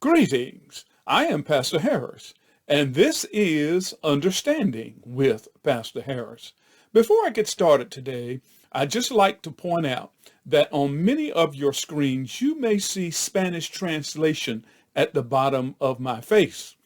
Greetings. I am Pastor Harris, and this is Understanding with Pastor Harris. Before I get started today, I'd just like to point out that on many of your screens, you may see Spanish translation at the bottom of my face.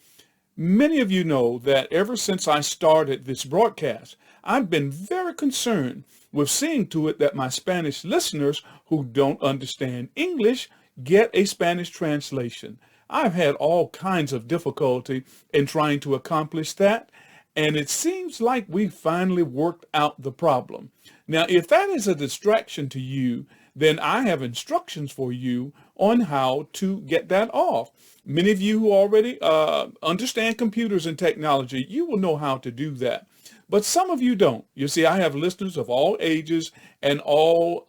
Many of you know that ever since I started this broadcast, I've been very concerned with seeing to it that my Spanish listeners who don't understand English get a Spanish translation. I've had all kinds of difficulty in trying to accomplish that, and it seems like we finally worked out the problem. Now, if that is a distraction to you, then I have instructions for you on how to get that off. Many of you who already understand computers and technology, you will know how to do that. But some of you don't. You see, I have listeners of all ages and all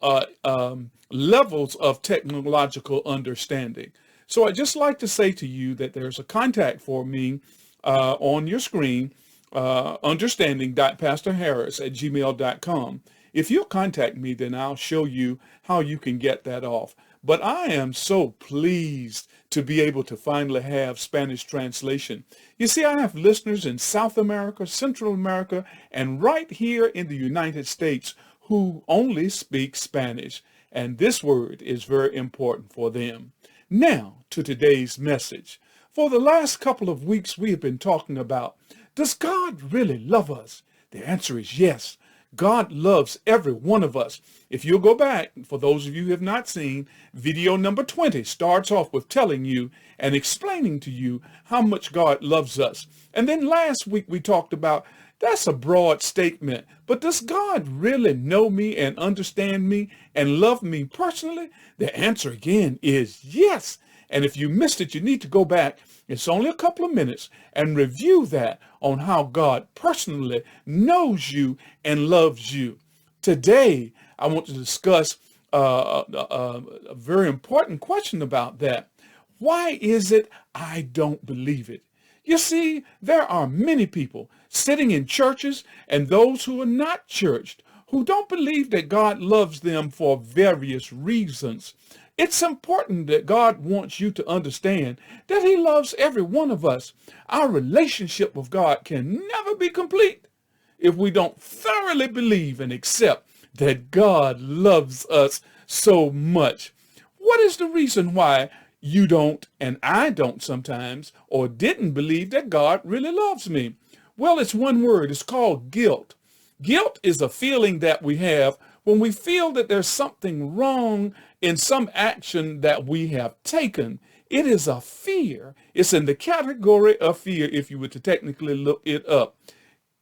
levels of technological understanding. So I'd just like to say to you that there's a contact for me on your screen, understanding.pastorharris@gmail.com. If you'll contact me, then I'll show you how you can get that off. But I am so pleased to be able to finally have Spanish translation. You see, I have listeners in South America, Central America, and right here in the United States who only speak Spanish. And this word is very important for them. Now to today's message. For the last couple of weeks, we have been talking about, does God really love us? The answer is yes. God loves every one of us. If you'll go back, for those of you who have not seen, video number 20 starts off with telling you and explaining to you how much God loves us. And then last week we talked about, that's a broad statement, but does God really know me and understand me and love me personally? The answer again is yes. And if you missed it, you need to go back. It's only a couple of minutes and review that on how God personally knows you and loves you. Today, I want to discuss a very important question about that. Why is it I don't believe it? You see, there are many people sitting in churches and those who are not churched who don't believe that God loves them for various reasons. It's important that God wants you to understand that he loves every one of us. Our relationship with God can never be complete if we don't thoroughly believe and accept that God loves us so much. What is the reason why you don't, and I don't sometimes, or didn't believe that God really loves me? Well, it's one word. It's called guilt. Guilt is a feeling that we have when we feel that there's something wrong in some action that we have taken. It is a fear. It's in the category of fear if you were to technically look it up.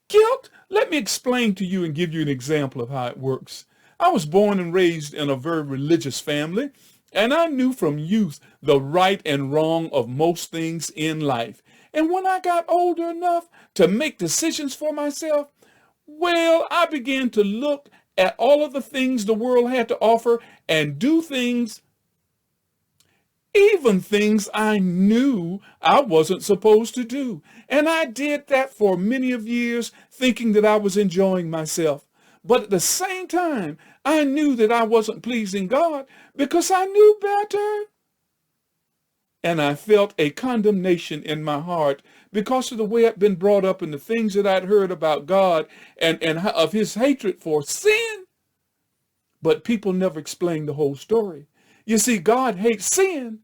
Guilt, let me explain to you and give you an example of how it works. I was born and raised in a very religious family, and I knew from youth the right and wrong of most things in life. And when I got older enough to make decisions for myself, well, I began to look at all of the things the world had to offer and do things, even things I knew I wasn't supposed to do. And I did that for many of years, thinking that I was enjoying myself. But at the same time, I knew that I wasn't pleasing God because I knew better. And I felt a condemnation in my heart because of the way I'd been brought up and the things that I'd heard about God and of his hatred for sin. But people never explain the whole story. You see, God hates sin,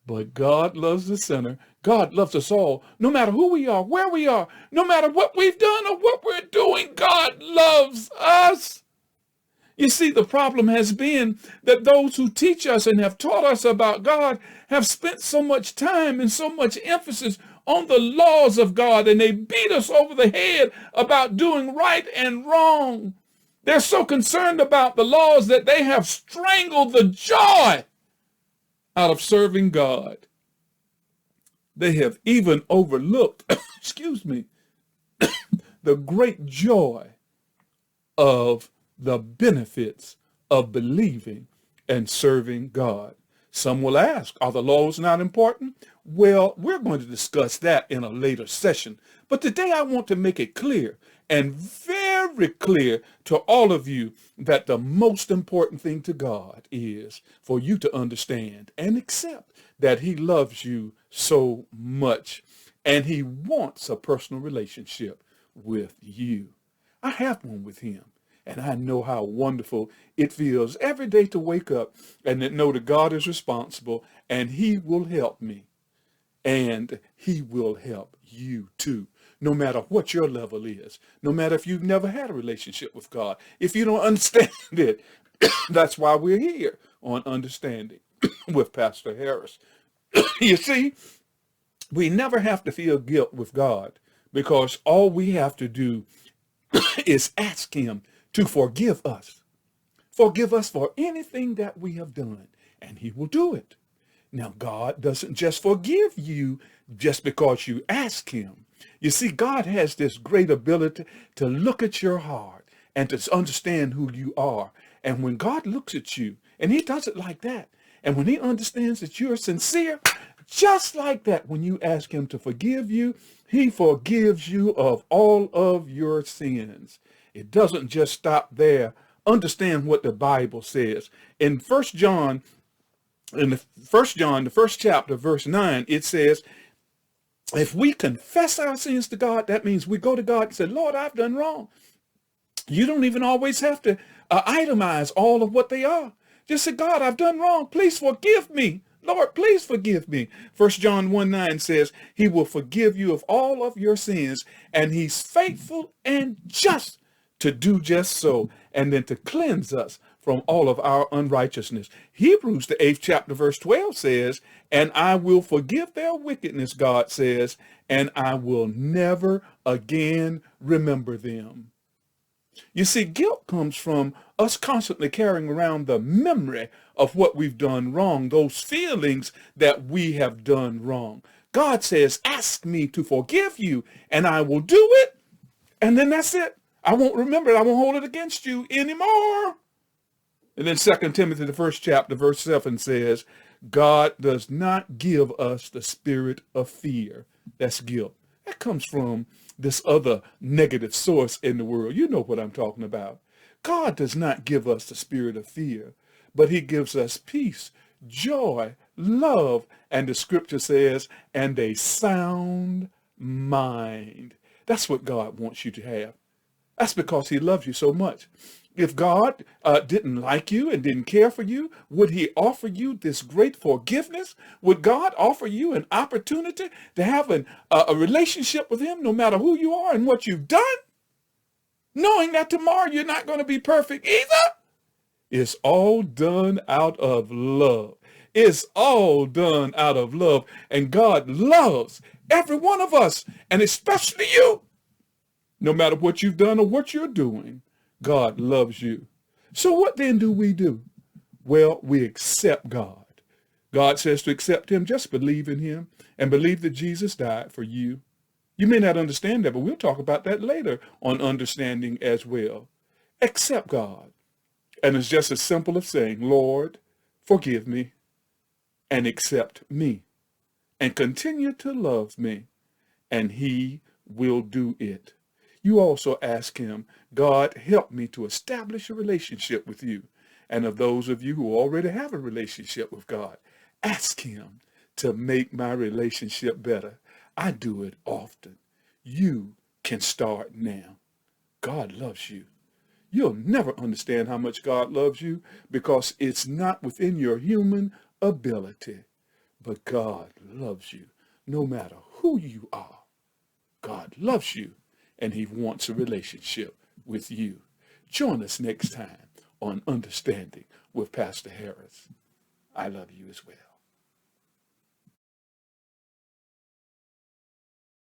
but God loves the sinner. God loves us all, no matter who we are, where we are, no matter what we've done or what we're doing. God loves us. You see, the problem has been that those who teach us and have taught us about God have spent so much time and so much emphasis on the laws of God, and they beat us over the head about doing right and wrong. They're so concerned about the laws that they have strangled the joy out of serving God. They have even overlooked, excuse me, the great joy of the benefits of believing and serving God. Some will ask, are the laws not important? Well, we're going to discuss that in a later session. But today I want to make it clear and very very clear to all of you that the most important thing to God is for you to understand and accept that he loves you so much and he wants a personal relationship with you. I have one with him. And I know how wonderful it feels every day to wake up and to know that God is responsible and he will help me. And he will help you too, no matter what your level is, no matter if you've never had a relationship with God. If you don't understand it, that's why we're here on Understanding with Pastor Harris. You see, we never have to feel guilt with God because all we have to do is ask him to forgive us. Forgive us for anything that we have done, and he will do it. Now, God doesn't just forgive you just because you ask him. You see, God has this great ability to look at your heart and to understand who you are. And when God looks at you, and he does it like that, and when he understands that you're sincere, just like that, when you ask him to forgive you, he forgives you of all of your sins. It doesn't just stop there. Understand what the Bible says. In the first John, the first chapter, verse 9, it says, if we confess our sins to God, that means we go to God and say, Lord, I've done wrong. You don't even always have to itemize all of what they are. Just say, God, I've done wrong. Please forgive me. Lord, please forgive me. 1 John 1:9 says, he will forgive you of all of your sins, and he's faithful and just to do just so, and then to cleanse us from all of our unrighteousness. Hebrews, the 8th chapter, verse 12 says, and I will forgive their wickedness, God says, and I will never again remember them. You see, guilt comes from us constantly carrying around the memory of what we've done wrong, those feelings that we have done wrong. God says, ask me to forgive you, and I will do it, and then that's it. I won't remember it. I won't hold it against you anymore. And then 2 Timothy, the 1st chapter, verse 7 says, God does not give us the spirit of fear. That's guilt. That comes from this other negative source in the world. You know what I'm talking about. God does not give us the spirit of fear, but he gives us peace, joy, love, and the scripture says, and a sound mind. That's what God wants you to have. That's because he loves you so much. If God didn't like you and didn't care for you, would he offer you this great forgiveness? Would God offer you an opportunity to have a relationship with him no matter who you are and what you've done? Knowing that tomorrow you're not going to be perfect either? It's all done out of love. It's all done out of love. And God loves every one of us, and especially you. No matter what you've done or what you're doing, God loves you. So what then do we do? Well, we accept God. God says to accept him, just believe in him and believe that Jesus died for you. You may not understand that, but we'll talk about that later on Understanding as well. Accept God. And it's just as simple as saying, Lord, forgive me and accept me and continue to love me, and he will do it. You also ask him, God, help me to establish a relationship with you. And of those of you who already have a relationship with God, ask him to make my relationship better. I do it often. You can start now. God loves you. You'll never understand how much God loves you because it's not within your human ability. But God loves you no matter who you are. God loves you. And he wants a relationship with you. Join us next time on Understanding with Pastor Harris. I love you as well.